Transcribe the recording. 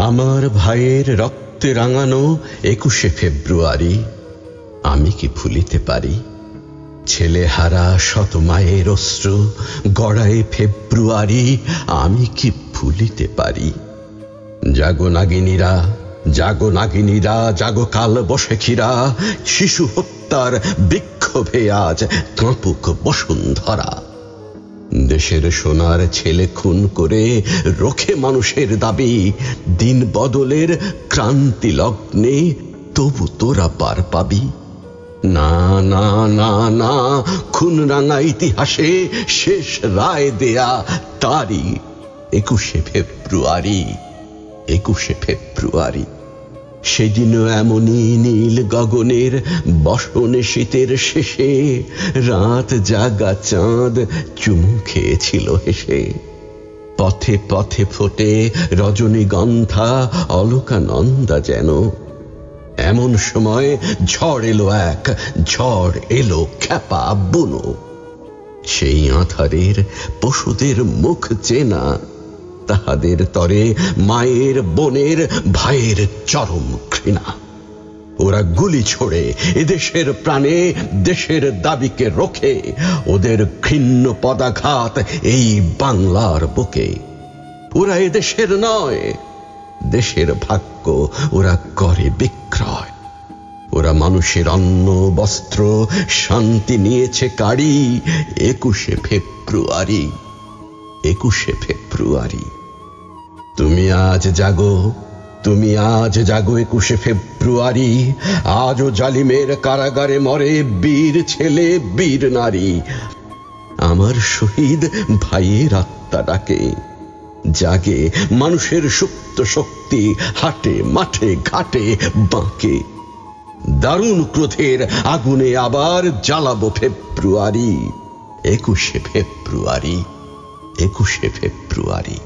আমার ভাইয়ের রক্তে রাঙানো 21শে ফেব্রুয়ারি আমি কি ভুলিতে পারি? ছেলেহারা শত মায়ের অশ্রু গড়ায় ফেব্রুয়ারি আমি কি ভুলিতে পারি? জাগো নাগিনীরা, জাগো নাগিনীরা, জাগো কাল বসেখিরা, শিশু হত্যার বিক্ষোভে আজ কাঁপুক বসুন্ধরা। দেশের সোনার ছেলে খুন করে রোখে মানুষের দাবি, দিন বদলের ক্রান্তি লগ্নে তবু তোরা পার পাবি। না না না না, খুন রাঙা ইতিহাসে শেষ রায় দেয়া তারই 21শে ফেব্রুয়ারি, 21শে ফেব্রুয়ারি। সেদিনও এমনই নীল গগনের বসনে শীতের শেষে রাত জাগা চাঁদ চুমু খেয়েছিল হেসে। পথে পথে ফোটে রজনীগন্ধা অলকানন্দা যেন। এমন সময় ঝড় এলো এক, ঝড় এলো খ্যাপা বুনো। সেই আঁধারের পশুদের মুখ চেনা, তাহাদের তরে মায়ের বোনের ভাইয়ের চরম ঘৃণা। ওরা গুলি ছোড়ে এদেশের প্রাণে, দেশের দাবিকে রোখে। ওদের ঘৃণ্য পদাঘাত এই বাংলার বুকে। ওরা এদেশের নয়, দেশের ভাগ্য ওরা করে বিক্রয়। ওরা মানুষের অন্ন বস্ত্র শান্তি নিয়েছে কাড়ি 21শে ফেব্রুয়ারি, 21শে ফেব্রুয়ারি। তুমি আজ জাগো, তুমি আজ জাগো 21শে ফেব্রুয়ারি। আজও জালিমের কারাগারে মরে বীর ছেলে বীর নারী। আমার শহীদ ভাইয়ের আত্মা ডাকে, জাগে মানুষের সুপ্ত শক্তি, হাটে মাঠে ঘাটে বাঁকে। দারুণ ক্রোধের আগুনে আবার জ্বালাবো ফেব্রুয়ারি, 21শে ফেব্রুয়ারি, 21শে ফেব্রুয়ারি।